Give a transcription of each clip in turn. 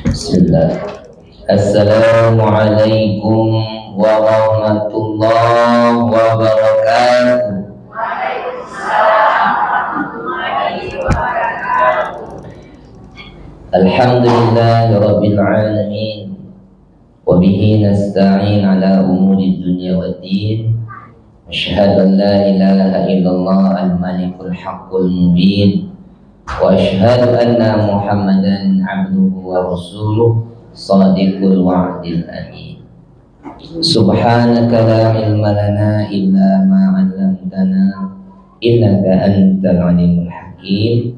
Bismillah. Assalamualaikum warahmatullahi wabarakatuh. Alhamdulillahirabbil alamin. Wa bihi nasta'in ala umuri dunya waddin. Asyhadu an la ilaha illallah al-malikul haqqul mubin. Wa asyhadu anna Muhammadan abduhu wa rasuluh shadiqul wa'dil amin. Subhanaka la ilma lana illa ma 'allamtana innaka antal alimul hakim.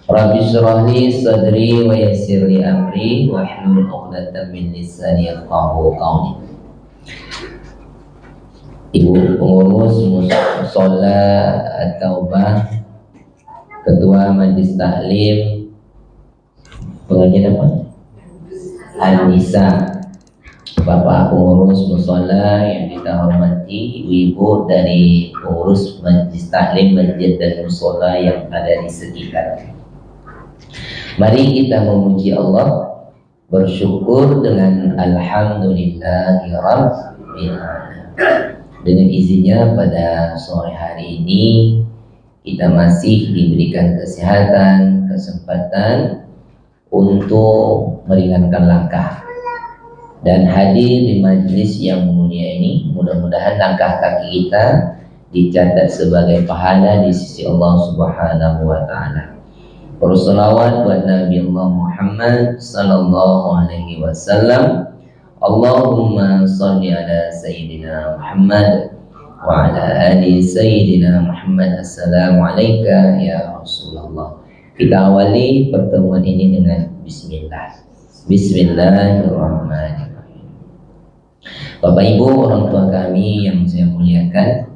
Rabbi shrah li sadri wa yassir li amri wa hlul 'uqdatam min lisani yafqahu qawli. Ibu pengurus mushola At-Taubah, Ketua Majelis Taklim pengajian apa? An-Nisa, Bapak pengurus mushola yang kita hormati, ibu dari pengurus Majelis Taklim, masjid dan mushola yang ada di sekitar. Mari kita memuji Allah, bersyukur dengan alhamdulillahirabbil alamin. Dengan izinnya pada sore hari ini kita masih diberikan kesehatan, kesempatan untuk meringankan langkah dan hadir di majelis yang mulia ini. Mudah-mudahan langkah kaki kita dicatat sebagai pahala di sisi Allah Subhanahu wa taala. Bersolawat buat Nabi Allah Muhammad sallallahu alaihi wasallam. Allahumma shalli ala sayyidina Muhammad wa ala ali sayyidina Muhammad. Assalamualaikum ya Rasulullah. Kita awali pertemuan ini dengan bismillah. Bismillahirrahmanirrahim. Bapak Ibu, orang tua kami yang saya muliakan,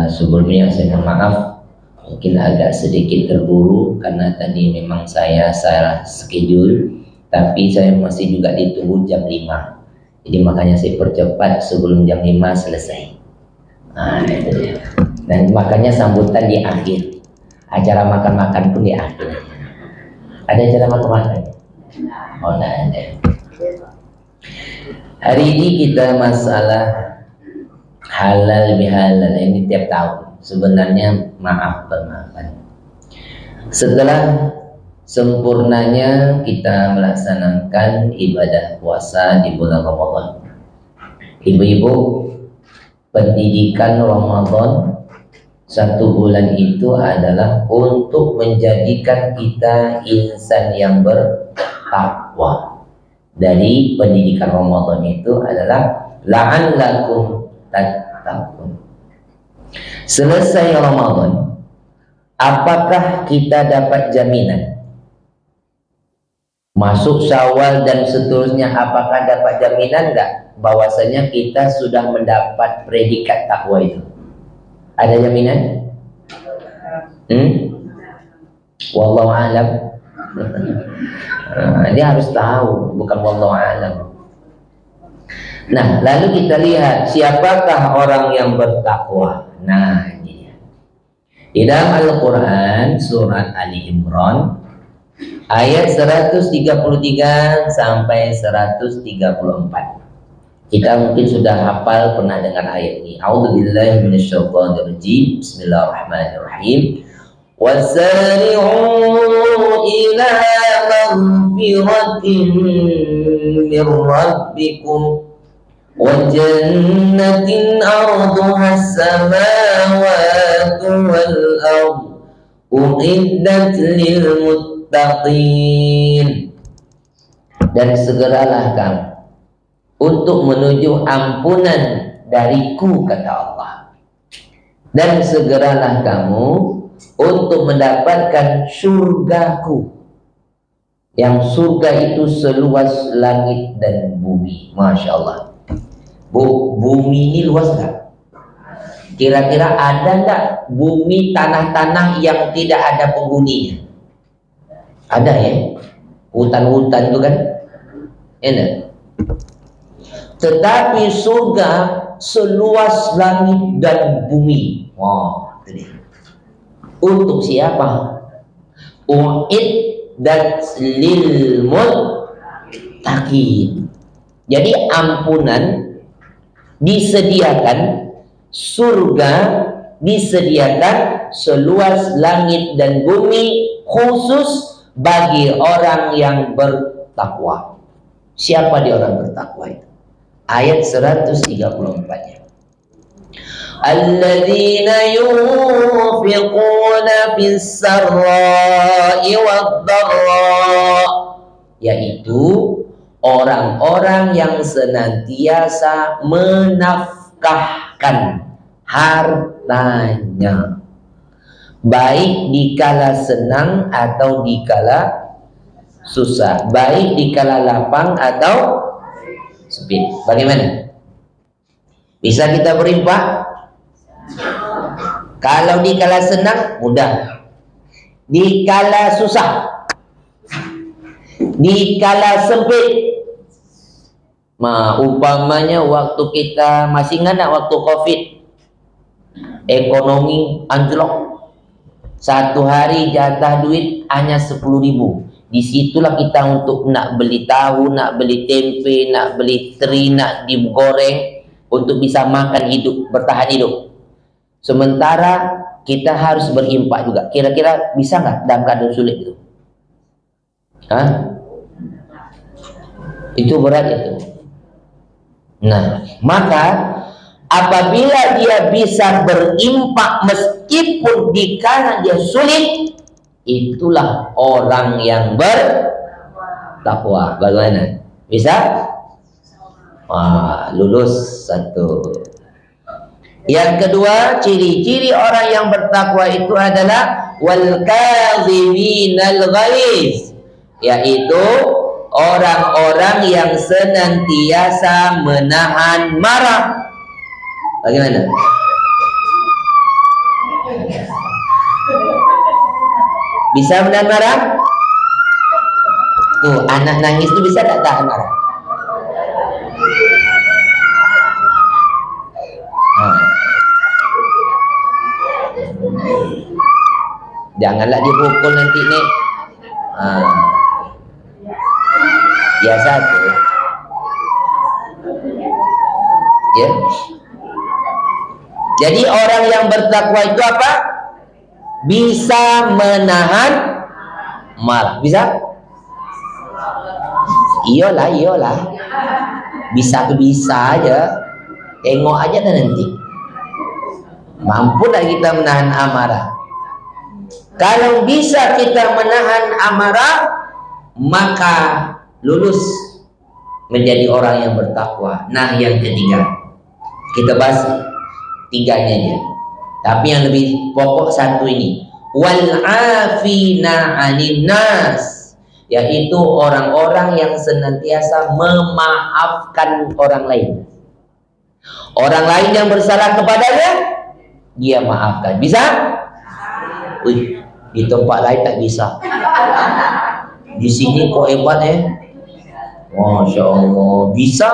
sebelumnya saya mohon maaf mungkin agak sedikit terburu karena tadi memang saya salah schedule, tapi saya masih juga ditunggu jam 5. Jadi makanya saya percepat sebelum jam 5 selesai. Nah, itu dia. Dan makanya sambutan di akhir. Acara makan-makan pun di akhir. Ada acara makan-makan? Oh, nah, ada. Hari ini kita masalah halal bihalal. Ini tiap tahun. Sebenarnya maaf-maafan. Setelah sempurnanya kita melaksanakan ibadah puasa di bulan Ramadan, ibu-ibu, pendidikan Ramadan 1 bulan itu adalah untuk menjadikan kita insan yang bertakwa. Dari pendidikan Ramadan itu adalah la'allakum tattaqun. Selesai Ramadan, apakah kita dapat jaminan? Masuk Syawal dan seterusnya, apakah dapat jaminan enggak bahwasanya kita sudah mendapat predikat takwa itu? Ada jaminan? Wallahu a'lam. Dia harus tahu, bukan wallahu a'lam. Nah, lalu kita lihat siapakah orang yang bertakwa. Nah, ini dia. Di dalam Al-Quran surat Ali Imran ayat 133 sampai 134. Kita mungkin sudah hafal, pernah dengar ayat ini. A'udzubillahi minasyaitonirrajim. Bismillahirrahmanirrahim. Wasari'u ila maghfiratin min rabbikum wa jannatin 'arduha as-samawati wal ardh u'iddat lil muttaqin. Dan segeralah kamu untuk menuju ampunan dariku, kata Allah. Dan segeralah kamu untuk mendapatkan surgaku, yang surga itu seluas langit dan bumi. Masya Allah. Bumi ini luas gak? Kira-kira ada gak bumi, tanah-tanah yang tidak ada penghuninya? Ada ya? Hutan-hutan itu kan? Enak. Tetapi surga seluas langit dan bumi. Wow, itu dia. Untuk siapa? uiddat lil muttaqin. Jadi ampunan disediakan, surga disediakan seluas langit dan bumi khusus bagi orang yang bertakwa. Siapa dia orang bertakwa itu? Ayat 134-nya. Alladzina yunfiquna fis sarra'i wad-dharra, yaitu orang-orang yang senantiasa menafkahkan hartanya, baik dikala senang atau dikala susah, baik dikala lapang atau sempit. Bagaimana? Bisa kita berinfak? Kalau dikala senang mudah, dikala susah, dikala sempit. Umpamanya waktu kita masih ingat waktu Covid, ekonomi anjlok, satu hari jatah duit hanya 10.000. Disitulah kita untuk nak beli tahu, nak beli tempe, nak beli teri, nak digoreng untuk bisa makan hidup, bertahan hidup. Sementara kita harus berimpak juga. Kira-kira bisa nggak dalam keadaan sulit itu? Hah? Itu berat itu. Nah, maka apabila dia bisa berimpak meskipun dikala dia sulit, itulah orang yang bertakwa. Bagaimana? Bisa? Lulus satu. Yang kedua, ciri-ciri orang yang bertakwa itu adalah wal kadhiminal ghaiz, yaitu orang-orang yang senantiasa menahan marah. Bagaimana? Bisa menahan marah? Tuh, anak nangis itu bisa tak tahan marah? Janganlah dipukul nanti nih. Biasa tuh. Ya. Jadi orang yang bertakwa itu apa? Bisa menahan marah. Bisa? Iyalah. Bisa aja. Tengok aja dah nanti. Mampu tak kita menahan amarah? Kalau bisa kita menahan amarah, maka lulus menjadi orang yang bertakwa. Nah, yang ketiga, kita bahas tiganya aja. Tapi yang lebih pokok satu ini, wal afina 'anin nas, yaitu orang-orang yang senantiasa memaafkan orang lain. Orang lain yang bersalah kepadanya, dia maafkan. Bisa? Wih, di tempat lain tak bisa. Di sini kok hebat Masya Allah, bisa.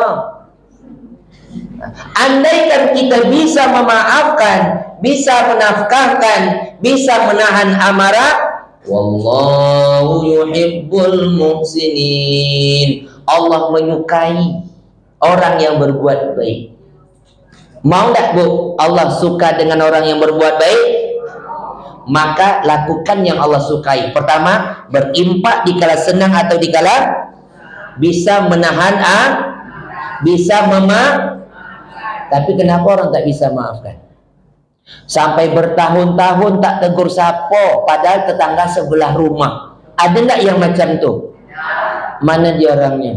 Andaikan kita bisa memaafkan, bisa menafkahkan, bisa menahan amarah, wallahu yuhibbul muhsinin. Allah menyukai orang yang berbuat baik. Mau tak Bu, Allah suka dengan orang yang berbuat baik? Maka lakukan yang Allah sukai. Pertama, berimpak dikala senang atau dikala bisa menahan bisa tapi kenapa orang tak bisa maafkan? Sampai bertahun-tahun tak tegur sapa, padahal tetangga sebelah rumah. Ada enggak yang macam tu? Mana dia orangnya?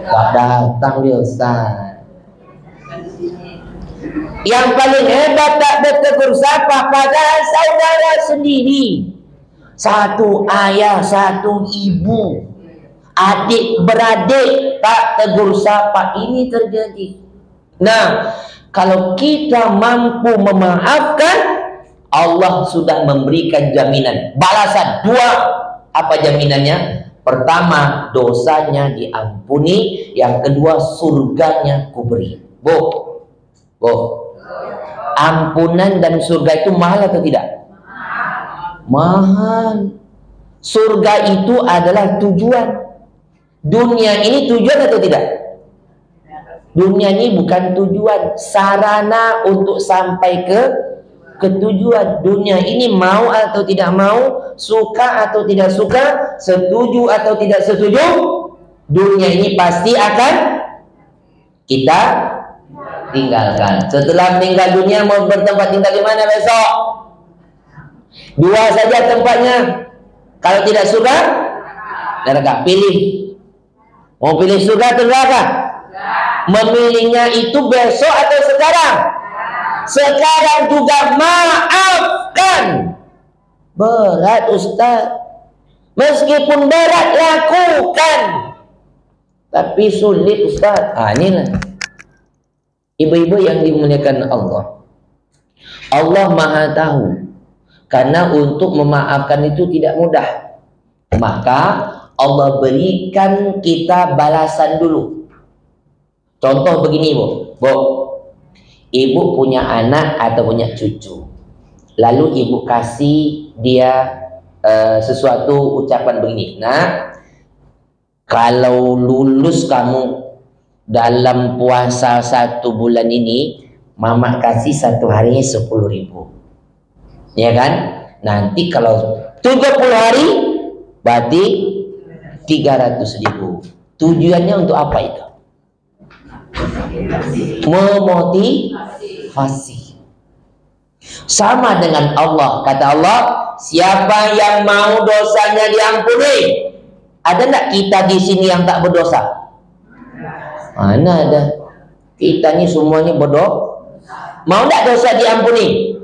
Tak datang dia, Ustaz. Yang paling hebat tak bertegur sapa, padahal saudara sendiri. Satu ayah, satu ibu, adik beradik tak tegur sapa. Ini terjadi. Nah, kalau kita mampu memaafkan, Allah sudah memberikan jaminan balasan dua. Apa jaminannya? Pertama, dosanya diampuni. Yang kedua, surganya kuberi. Bu, ampunan dan surga itu mahal atau tidak? Mahal. Surga itu adalah tujuan. Dunia ini tujuan atau tidak? Dunia ini bukan tujuan, sarana untuk sampai ke tujuan. Dunia ini mau atau tidak mau, suka atau tidak suka, setuju atau tidak setuju, dunia ini pasti akan kita tinggalkan. Setelah meninggal dunia mau bertempat tinggal di mana besok? Dua saja tempatnya. Kalau tidak surga, neraka. Pilih. Mau pilih surga atau neraka? Memilihnya itu besok atau sekarang? Sekarang juga maafkan. Berat Ustaz. Meskipun berat lakukan. Tapi sulit Ustaz. Inilah. Ibu-ibu yang dimuliakan Allah. Allah Maha tahu. Karena untuk memaafkan itu tidak mudah. Maka Allah berikan kita balasan dulu. Contoh begini Bu. Ibu punya anak atau punya cucu. Lalu ibu kasih dia sesuatu ucapan begini. Nah, kalau lulus kamu dalam puasa 1 bulan ini, mama kasih 1 harinya 10.000. Ya kan? Nanti kalau 70 hari berarti 300.000. Tujuannya untuk apa itu? Memotivasi. Sama dengan Allah. Kata Allah, siapa yang mau dosanya diampuni? Ada enggak kita di sini yang tak berdosa? Mana ada? Kita ini semuanya berdosa. Mau enggak dosa diampuni?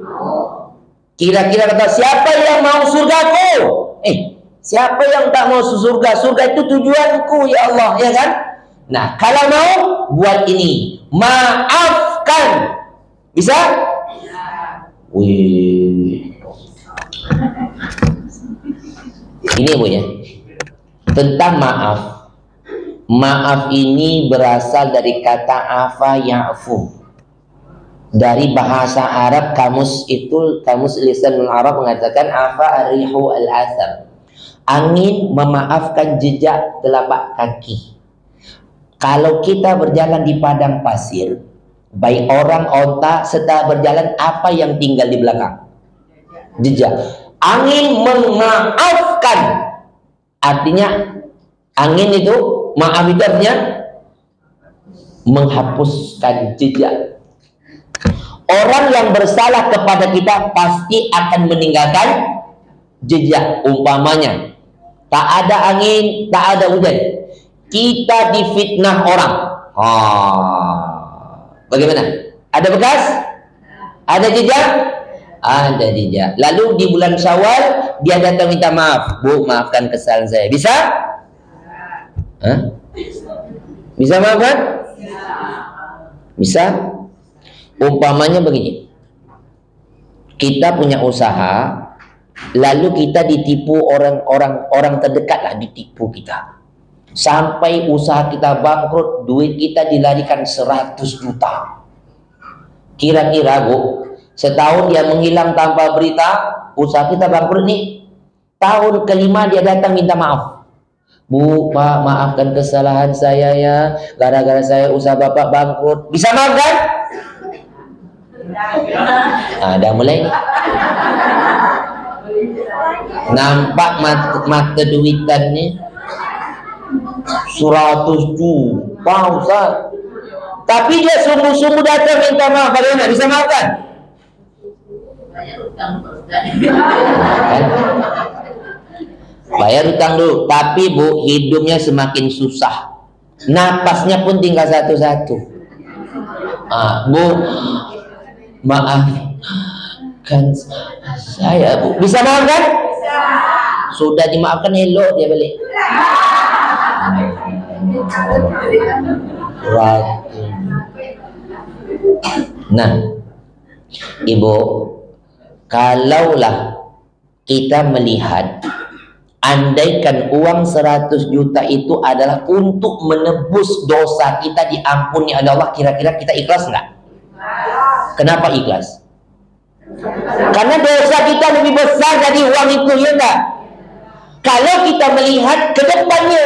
Kira-kira kata siapa yang mau surgaku? Siapa yang tak mau surga? Surga itu tujuanku ya Allah, ya kan? Nah, kalau mau buat ini, maafkan. Bisa? Wih. Ini Bu ya. Tentang maaf. Maaf ini berasal dari kata afa ya'fu. Dari bahasa Arab, kamus Lisanul Arab mengatakan afa arihu al-athar. Angin memaafkan jejak telapak kaki. Kalau kita berjalan di padang pasir, baik orang, onta, setelah berjalan apa yang tinggal di belakang? Jejak. Angin memaafkan. Artinya angin itu, maaf itu artinya menghapuskan jejak. Orang yang bersalah kepada kita pasti akan meninggalkan jejak. Umpamanya tak ada angin, tak ada hujan, kita difitnah orang. Bagaimana? Ada bekas? Ada jejak? Ada jejak. Lalu di bulan Syawal dia datang minta maaf. Bu, maafkan kesalahan saya. Bisa? Bisa maafkan? Bisa? Umpamanya begini, kita punya usaha, lalu kita ditipu orang terdekat lah, ditipu kita, sampai usaha kita bangkrut, duit kita dilarikan 100 juta. Kira-kira Bu, setahun dia menghilang tanpa berita, usaha kita bangkrut nih. Tahun kelima dia datang minta maaf. Bu, Pak, maafkan kesalahan saya ya, gara-gara saya usaha Bapak bangkrut. Bisa maafkan? Ada mulai nampak mata duitannya 100 juta Ustaz, tapi dia sungguh-sungguh datang minta maaf. Bagaimana bisa maafkan? Bayar utang dulu. Tapi Bu, hidupnya semakin susah, napasnya pun tinggal satu-satu. Bu, maaf kan saya Bu. Bisa maafkan? Bisa. Sudah dimaafkan, elok dia balik. Nah, Ibu, kalaulah kita melihat, andaikan uang 100 juta itu adalah untuk menebus dosa kita diampuni oleh Allah, kira-kira kita ikhlas nggak? Kenapa ikhlas? Karena dosa kita lebih besar dari uang itu, ya enggak? Kalau kita melihat ke depannya,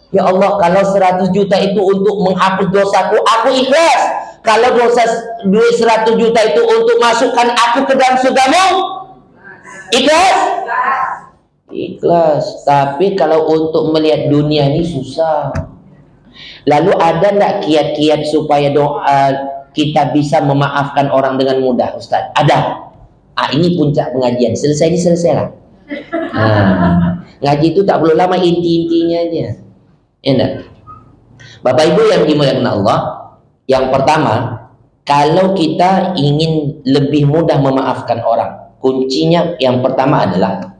ya Allah, kalau 100 juta itu untuk menghapus dosaku, aku ikhlas. Kalau dosa duit 100 juta itu untuk masukkan aku ke dalam surgamu, ikhlas? Ikhlas. Tapi kalau untuk melihat dunia ini susah. Lalu ada enggak kiat-kiat supaya kita bisa memaafkan orang dengan mudah, Ustaz? Ada. Ini puncak pengajian. Selesailah. Ngaji itu tak perlu lama, inti-intinya aja. Enak. Bapak Ibu yang dimuliakan Allah, yang pertama, kalau kita ingin lebih mudah memaafkan orang, kuncinya yang pertama adalah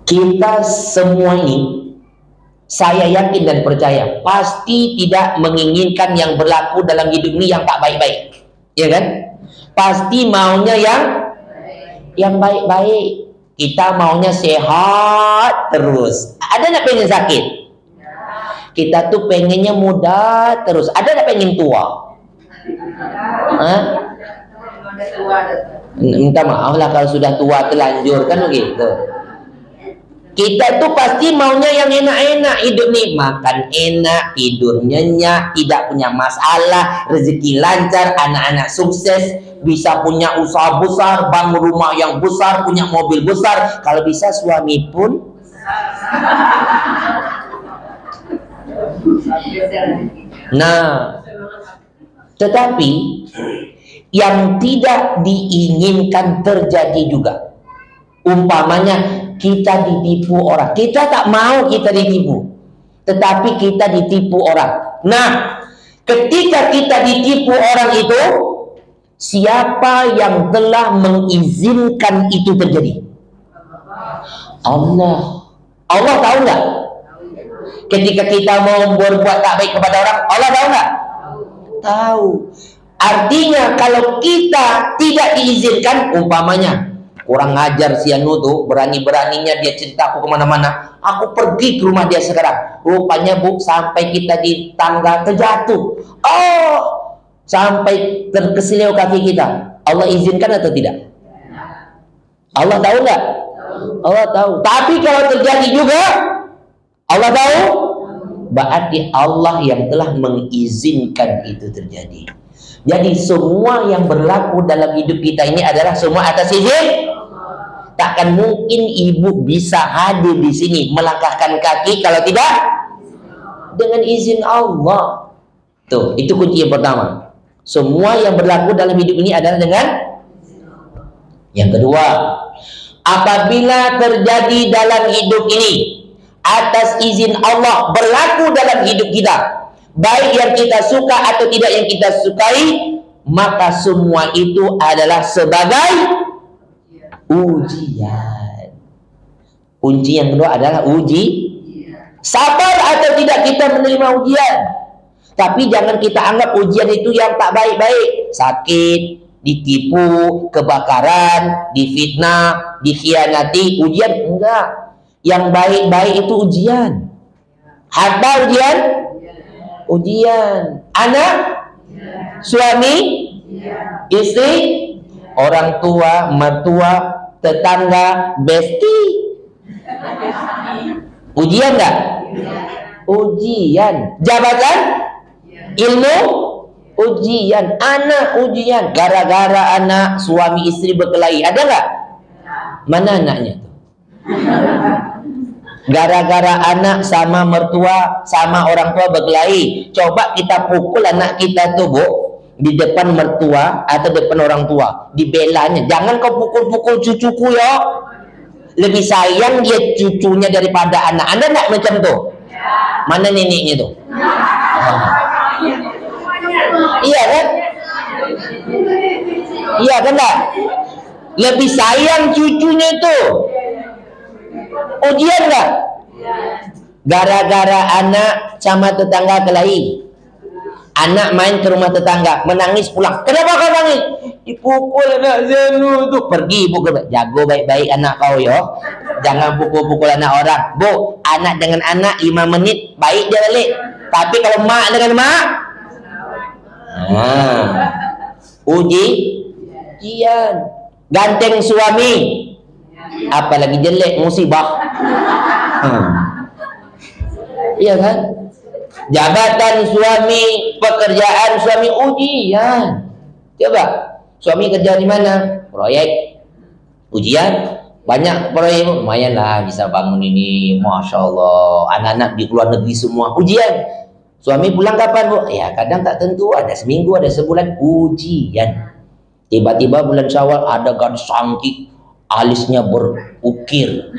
kita semua ini, saya yakin dan percaya, pasti tidak menginginkan yang berlaku dalam hidup ini yang tak baik-baik, ya kan? Pasti maunya yang baik-baik. Kita maunya sehat terus. Ada nggak pengen sakit? Kita tuh pengennya muda terus. Ada nggak pengen tua? Minta maaf lah kalau sudah tua telanjur, kan begitu. Kita tuh pasti maunya yang enak-enak, hidup nih, makan enak, tidur nyenyak, tidak punya masalah, rezeki lancar, anak-anak sukses, bisa punya usaha besar, bangun rumah yang besar, punya mobil besar, kalau bisa suami pun. Nah, tetapi yang tidak diinginkan terjadi juga. Umpamanya kita ditipu orang. Kita tak mau kita ditipu, tetapi kita ditipu orang. Nah, ketika kita ditipu orang itu, siapa yang telah mengizinkan itu terjadi? Allah. Allah tahu nggak? Ketika kita mau berbuat tak baik kepada orang, Allah tahu nggak? Tahu. Artinya kalau kita tidak diizinkan, umpamanya kurang ngajar si Anu tuh, berani-beraninya dia cerita aku kemana-mana, aku pergi ke rumah dia sekarang, rupanya Bu, sampai kita di tangga terjatuh, sampai terkesilio kaki kita, Allah izinkan atau tidak? Allah tahu nggak? Allah tahu. Tapi kalau terjadi juga, Allah tahu, berarti Allah yang telah mengizinkan itu terjadi. Jadi semua yang berlaku dalam hidup kita ini adalah semua atas izin. Takkan mungkin ibu bisa hadir di sini melangkahkan kaki kalau tidak dengan izin Allah. Tuh, itu kunci yang pertama. Semua yang berlaku dalam hidup ini adalah dengan. Yang kedua, apabila terjadi dalam hidup ini atas izin Allah berlaku dalam hidup kita, baik yang kita suka atau tidak yang kita sukai, maka semua itu adalah sebagai ujian. Kunci yang kedua adalah sabar atau tidak kita menerima ujian. Tapi jangan kita anggap ujian itu yang tak baik-baik. Sakit, ditipu, kebakaran, difitnah, dikhianati, ujian enggak. Yang baik-baik itu ujian. Harta ujian. Anak, suami, istri, orang tua, mertua, tetangga, besti. Ujian enggak? Ujian. Jabatan, ilmu, ujian. Anak, ujian. Gara-gara anak, suami, istri berkelahi, ada enggak? Mana anaknya tuh? Gara-gara anak sama mertua, sama orang tua berkelahi, coba kita pukul anak kita tuh, Bu, di depan mertua atau depan orang tua, dibelanya. Jangan kau pukul-pukul cucuku ya. Lebih sayang dia cucunya daripada anak. Anda enggak macam tuh? Mana neneknya tuh? Iya kan? Iya kan enggak? Lebih sayang cucunya itu. Ujian enggak? Gara-gara anak sama tetangga kelahi. Anak main ke rumah tetangga, menangis pulang. Kenapa kau nangis? Dipukul anak Zenu tuh. Pergi pukul. Jago baik-baik anak kau yo. Jangan pukul-pukul anak orang. Bu, anak dengan anak 5 menit baik dia balik. Tapi kalau mak dengan mak, uji. ujian. Ganteng suami, apalagi jelek musibah. Iya kan? Jabatan suami, pekerjaan suami, ujian. Coba, suami kerja di mana? Proyek, ujian. Banyak proyek, lumayan lah bisa bangun ini, masya Allah. Anak-anak di luar negeri semua, ujian. Suami pulang kapan, Bu? Ya kadang tak tentu, ada seminggu, ada sebulan, ujian. Tiba-tiba bulan Syawal ada gadis cantik, alisnya berukir,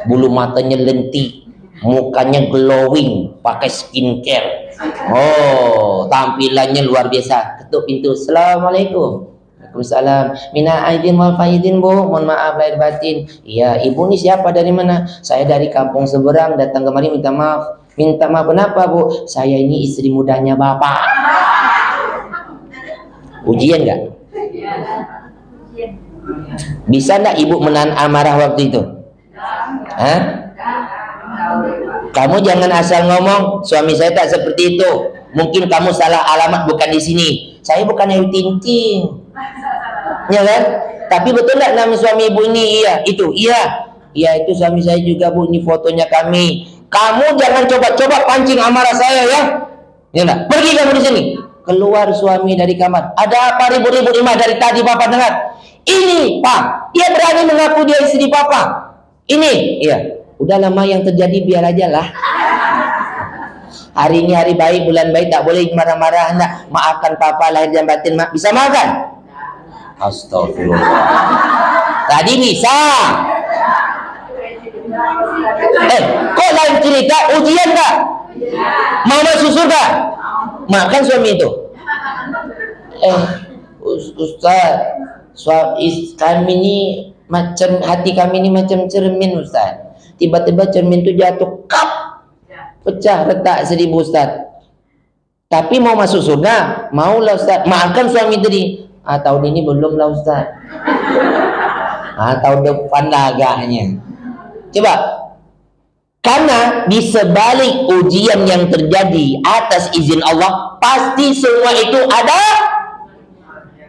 bulu matanya lentik, mukanya glowing, pakai skincare. Oh, tampilannya luar biasa. Ketuk pintu, Assalamualaikum. Waalaikumsalam. Mina aidin wal faidin, Bu. Mohon maaf lahir batin. Iya, ibu ini siapa, dari mana? Saya dari kampung seberang, datang kemari minta maaf. Minta maaf kenapa, Bu? Saya ini istri mudanya Bapak. Ujian nggak? Bisa nggak ibu menahan amarah waktu itu? Hah? Kamu jangan asal ngomong, suami saya tak seperti itu. Mungkin kamu salah alamat, bukan di sini. Saya bukan Ayu Ting Ting. Ya kan? Tapi betul nggak nama suami ibu ini? Iya, itu. Iya. Iya, itu suami saya juga, Bu. Ini fotonya kami. Kamu jangan coba-coba pancing amarah saya, ya. Ya enggak? Pergi kamu di sini. Keluar suami dari kamar. Ada apa ribut-ribut imah dari tadi Bapak dengar? Ini, Pak. Dia berani mengaku dia istri Papa. Ini, iya. Udah lama yang terjadi biar aja lah. Hari ini hari baik, bulan baik, tak boleh marah-marah. Nak maafkan Papa lahir dan batin, Mak. Bisa maafkan? Astagfirullah. Tadi bisa. Kok lain cerita? Ujian tak? Mau masuk surga? Makan suami itu. Ustaz, kami ini macam, hati kami ini macam cermin, Ustaz. Tiba-tiba cermin itu jatuh, kap, pecah, retak 1000, Ustaz. Tapi mau masuk surga, maulah Ustaz. Maafkan suami tadi. Tahun ini belum lah Ustaz. Tahun depan lah agaknya. Coba, karena di sebalik ujian yang terjadi atas izin Allah, pasti semua itu ada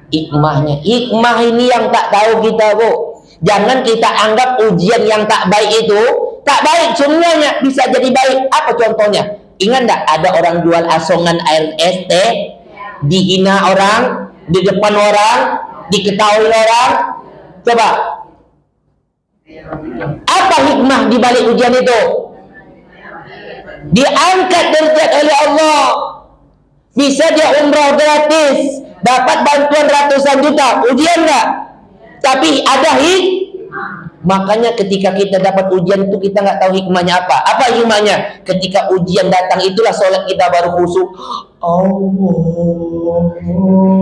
hikmahnya. Hikmah ini yang tak tahu kita, Bu. Jangan kita anggap ujian yang tak baik itu tak baik, semuanya bisa jadi baik. Apa contohnya? Ingat enggak ada orang jual asongan air es teh, dihina orang, di depan orang, diketahui orang? Coba. Apa hikmah di balik ujian itu? Diangkat derajat oleh Allah. Bisa dia umrah gratis, dapat bantuan ratusan juta. Ujian enggak? Tapi ada makanya ketika kita dapat ujian itu kita nggak tahu hikmahnya apa. Apa hikmahnya? Ketika ujian datang itulah sholat kita baru khusyuk. Allahu Akbar.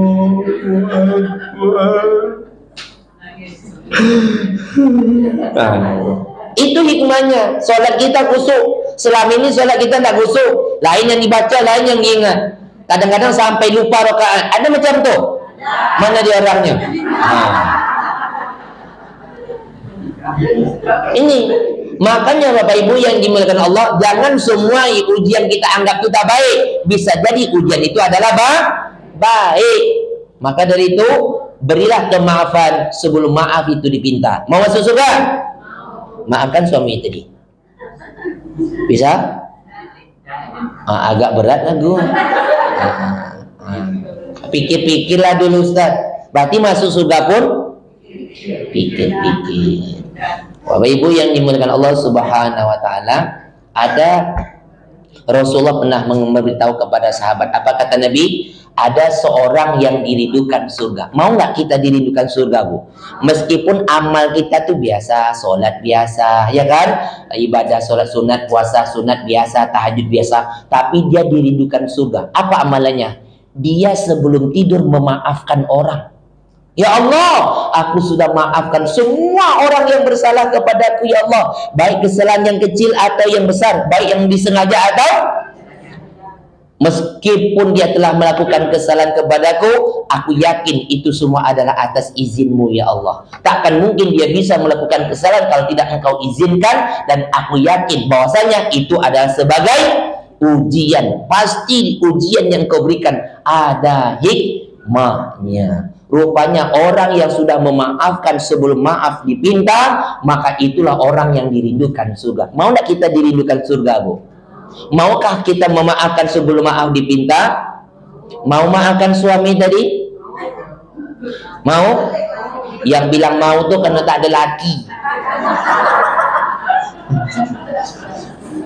Itu hikmahnya. Sholat kita khusyuk. Selama ini sholat kita nggak khusyuk. Lain yang dibaca, lain yang diingat. Kadang-kadang sampai lupa rakaat. Ada macam tuh? Mana dia orangnya? Ini makanya Bapak Ibu yang dimuliakan Allah, jangan semua ujian kita anggap kita baik. Bisa jadi ujian itu adalah baik. Maka dari itu berilah kemaafan sebelum maaf itu dipinta. Mau masuk surga? Maafkan suami tadi. Bisa? Agak berat lah gue. Pikir-pikirlah dulu Ustaz. Berarti masuk surga pun pikir-pikir. Bapak Ibu yang dimuliakan Allah Subhanahu wa taala, ada Rasulullah pernah memberitahu kepada sahabat, apa kata Nabi? Ada seorang yang dirindukan surga. Mau nggak kita dirindukan surga, Bu? Meskipun amal kita tuh biasa, sholat biasa, ya kan? Ibadah sholat sunat, puasa sunat biasa, tahajud biasa, tapi dia dirindukan surga. Apa amalannya? Dia sebelum tidur memaafkan orang. Ya Allah, aku sudah maafkan semua orang yang bersalah kepadaku, ya Allah. Baik kesalahan yang kecil atau yang besar, baik yang disengaja atau meskipun dia telah melakukan kesalahan kepadaku, aku yakin itu semua adalah atas izinmu, ya Allah. Takkan mungkin dia bisa melakukan kesalahan kalau tidak engkau izinkan, dan aku yakin bahwasanya itu adalah sebagai ujian. Pasti ujian yang kau berikan ada hikmahnya. Rupanya orang yang sudah memaafkan sebelum maaf dipinta, maka itulah orang yang dirindukan surga. Mau tidak kita dirindukan surga, Bu? Maukah kita memaafkan sebelum maaf dipinta? Mau maafkan suami tadi? Mau? Yang bilang mau tuh karena tak ada laki.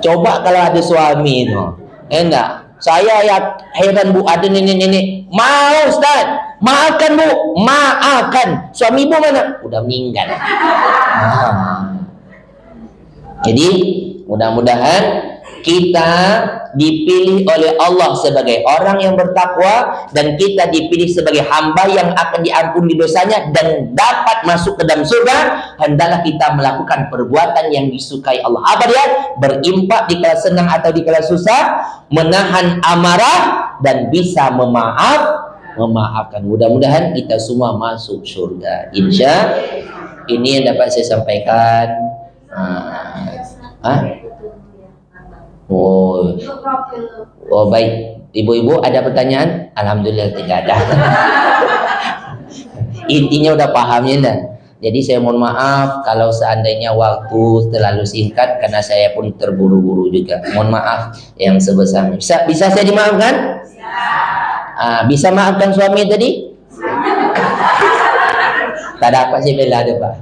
Coba kalau ada suami itu, enggak. Saya ya heran, Bu, ada nenek-nenek mau, Ustaz, maafkan, Bu, maafkan. Suami Ibu mana? Udah meninggal. Jadi mudah-mudahan kita dipilih oleh Allah sebagai orang yang bertakwa, dan kita dipilih sebagai hamba yang akan diampuni dosanya dan dapat masuk ke dalam surga. Hendaklah kita melakukan perbuatan yang disukai Allah. Apa dia? Berimpak di kala senang atau di kala susah, menahan amarah, dan bisa memaafkan. Mudah-mudahan kita semua masuk surga, insya. Ini yang dapat saya sampaikan. Oh baik, ibu-ibu ada pertanyaan? Alhamdulillah tidak ada. Intinya udah pahamnya dah. Jadi saya mohon maaf kalau seandainya waktu terlalu singkat, karena saya pun terburu-buru juga. Mohon maaf yang sebesar. Bisa saya dimaafkan? Bisa maafkan suami tadi? Tak dapat sih bela ada, Pak.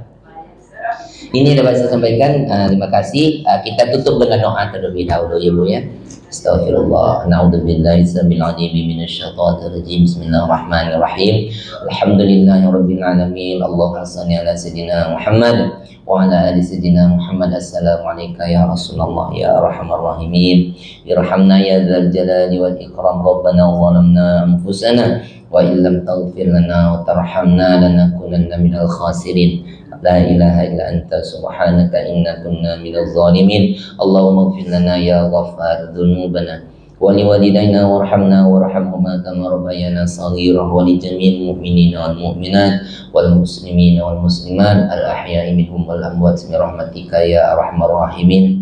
Ini dapat saya sampaikan. Terima kasih. Kita tutup dengan doa terlebih dahulu, ya Bu ya. Astaghfirullah. Na'udzubillahi samil azim minasyaitonir rajim. Bismillahirrahmanirrahim. Alhamdulillahirabbil alamin. Allahumma shalli ala sayidina Muhammad wa ala ali sayidina Muhammad. Assalamualaikum ya Rasulullah ya arhamar rahimin. Irhamna ya dzal jalali wal ikram. Rabbana zalamna anfusana wa illam taghfir lana wa tarhamna lanakunanna minal khasirin. La ilaha illa anta subhanaka inna kunna minaz zalimin. Allahumma ighfir lana ya ghaffar dzunubana wa liwalidayna warhamna warhamhuma kama rabbayana shaghira wa li jami'il mu'minina wal mu'minat wal muslimina wal muslimat al ahya'i minhum wal amwat bi rahmatika ya arhamar rahimin.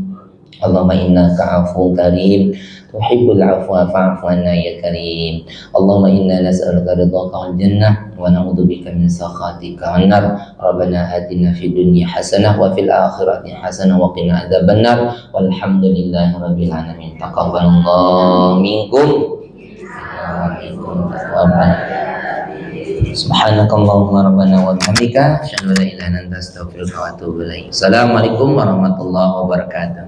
Allahumma innaka 'afuwwun karim tuhibbul 'afwa fa'fu 'anna ya karim. Allahumma inna nas'aluka ridhaka wal jannah wa na'udzubika min sakhatika wan nar. Rabbana atina fid dunya hasanah wa fil akhirati hasanah wa qina adzabannar. Walhamdulillahi rabbil alamin. Taqabbalallahu minkum wa minkum. Subhanakallahumma rabbana wa bihamdika asyhadu an la ilaha illa anta astaghfiruka wa atubu ilaik. Assalamualaikum warahmatullahi wabarakatuh.